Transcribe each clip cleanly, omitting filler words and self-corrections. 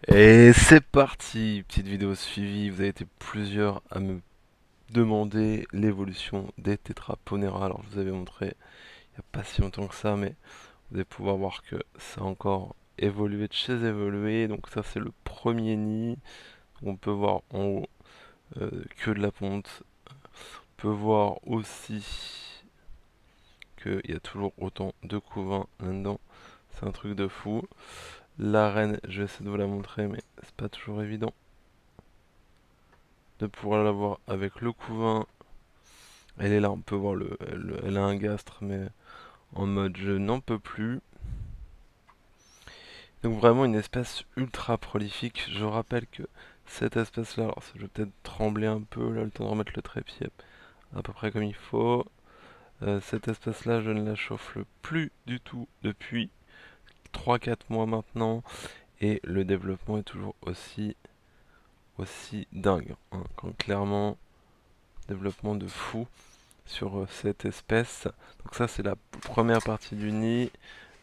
Et c'est parti, petite vidéo suivie. Vous avez été plusieurs à me demander l'évolution des Tetraponera. Alors je vous avais montré il n'y a pas si longtemps que ça, mais vous allez pouvoir voir que ça a encore évolué de chez évolué. Donc ça c'est le premier nid. On peut voir en haut que de la ponte. On peut voir aussi qu'il y a toujours autant de couvains là-dedans. C'est un truc de fou. La reine, je vais essayer de vous la montrer, mais c'est pas toujours évident de pouvoir la voir avec le couvain. Elle est là, on peut voir elle a un gastre, mais en mode je n'en peux plus. Donc vraiment une espèce ultra prolifique. Je rappelle que cette espèce-là, alors je vais peut-être trembler un peu, là, le temps de remettre le trépied à peu près comme il faut. Cette espèce-là, je ne la chauffe plus du tout depuis 3 4 mois maintenant. Et le développement est toujours aussi dingue, hein. Quand clairement, développement de fou sur cette espèce. Donc ça c'est la première partie du nid.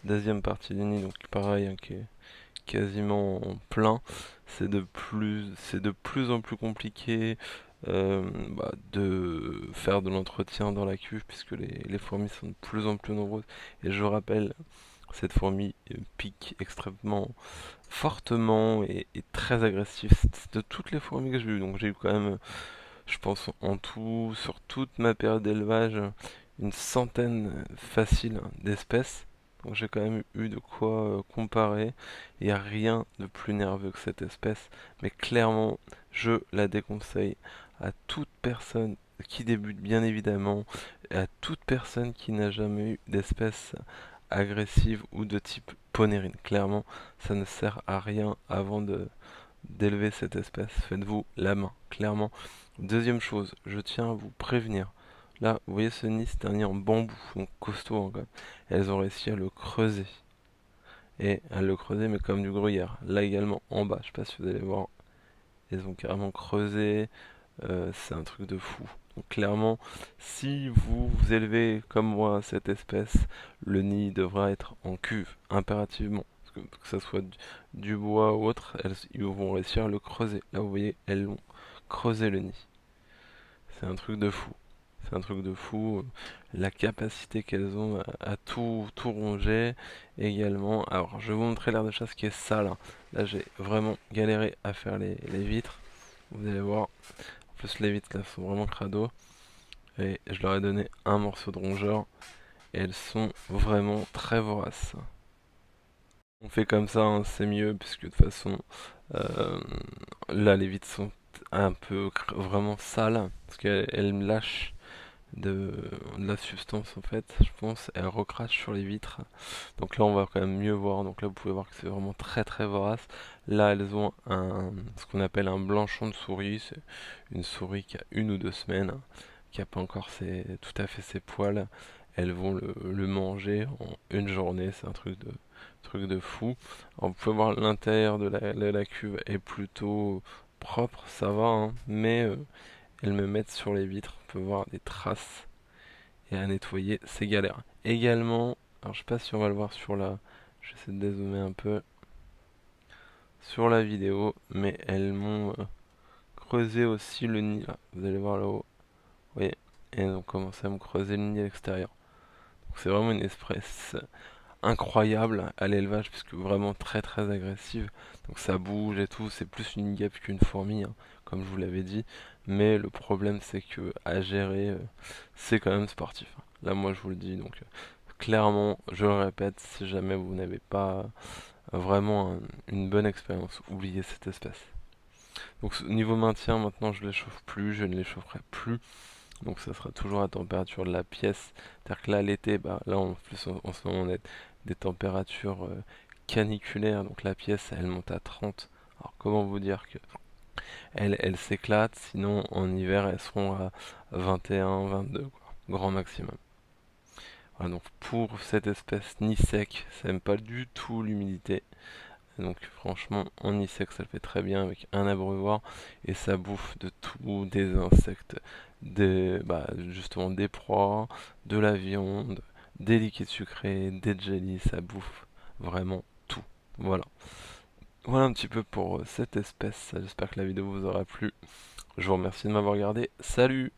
Deuxième partie du nid, donc pareil, hein, qui est quasiment en plein. C'est de plus en plus compliqué de faire de l'entretien dans la cuve puisque les fourmis sont de plus en plus nombreuses. Et je rappelle, cette fourmi pique extrêmement fortement et très agressif. C'est de toutes les fourmis que j'ai eues. Donc j'ai eu quand même, je pense en tout, sur toute ma période d'élevage, une centaine facile d'espèces. Donc j'ai quand même eu de quoi comparer. Il n'y a rien de plus nerveux que cette espèce. Mais clairement, je la déconseille à toute personne qui débute bien évidemment, et à toute personne qui n'a jamais eu d'espèce agressive ou de type ponérine. Clairement, ça ne sert à rien avant d'élever cette espèce. Faites-vous la main, clairement. Deuxième chose, je tiens à vous prévenir. Là, vous voyez ce nid, c'est un nid en bambou, donc costaud encore. Elles ont réussi à le creuser. Et à le creuser, mais comme du gruyère. Là également, en bas, je sais pas si vous allez voir, elles ont carrément creusé. C'est un truc de fou. Donc clairement, si vous élevez comme moi cette espèce, le nid devra être en cuve, impérativement. Que ça soit du bois ou autre, ils vont réussir à le creuser. Là, vous voyez, elles l'ont creusé le nid. C'est un truc de fou. C'est un truc de fou. La capacité qu'elles ont à tout ronger également. Alors, je vais vous montrer l'air de chasse qui est sale, hein. Là, j'ai vraiment galéré à faire les vitres. Vous allez voir. En plus, les vitres là sont vraiment crado. Et je leur ai donné un morceau de rongeur. Et elles sont vraiment très voraces. On fait comme ça, hein, c'est mieux, puisque de toute façon, euh, là, les vitres sont un peu vraiment sales, parce qu'elles me lâchent de la substance en fait, je pense, elles recrachent sur les vitres. Donc là, on va quand même mieux voir. Donc là, vous pouvez voir que c'est vraiment très très vorace. Là, elles ont ce qu'on appelle un blanchon de souris. C'est une souris qui a 1 ou 2 semaines, hein, qui a pas encore tout à fait ses poils. Elles vont le manger en une journée. C'est un truc de fou. Alors, vous pouvez voir l'intérieur de la cuve est plutôt propre, ça va, hein, mais elles me mettent sur les vitres. On peut voir des traces et à nettoyer, c'est galère. Également, alors je sais pas si on va le voir sur la, j'essaie de dézoomer un peu sur la vidéo, mais elles m'ont creusé aussi le nid là. Vous allez voir là-haut, vous voyez, et elles ont commencé à me creuser le nid à l'extérieur. Donc c'est vraiment une espèce incroyable à l'élevage puisque vraiment très très agressive. Donc ça bouge et tout, c'est plus une guêpe qu'une fourmi, hein, comme je vous l'avais dit. Mais le problème c'est que à gérer, c'est quand même sportif, hein. Là moi je vous le dis, donc clairement, je le répète, si jamais vous n'avez pas vraiment une bonne expérience, oubliez cette espèce. Donc au niveau maintien, maintenant je ne les chauffe plus, je ne les chaufferai plus. Donc ça sera toujours à température de la pièce. C'est-à-dire que là l'été, bah, là en plus en ce moment on a des températures caniculaires, donc la pièce elle monte à 30. Alors comment vous dire que elle s'éclate, sinon en hiver elles seront à 21, 22 quoi, grand maximum. Voilà, donc pour cette espèce ni sec, ça n'aime pas du tout l'humidité. Donc franchement, en nid sec, ça le fait très bien avec un abreuvoir et ça bouffe de tout, des insectes, justement des proies, de la viande, des liquides sucrés, des jellies, ça bouffe vraiment tout. Voilà. Voilà un petit peu pour cette espèce. J'espère que la vidéo vous aura plu. Je vous remercie de m'avoir regardé. Salut!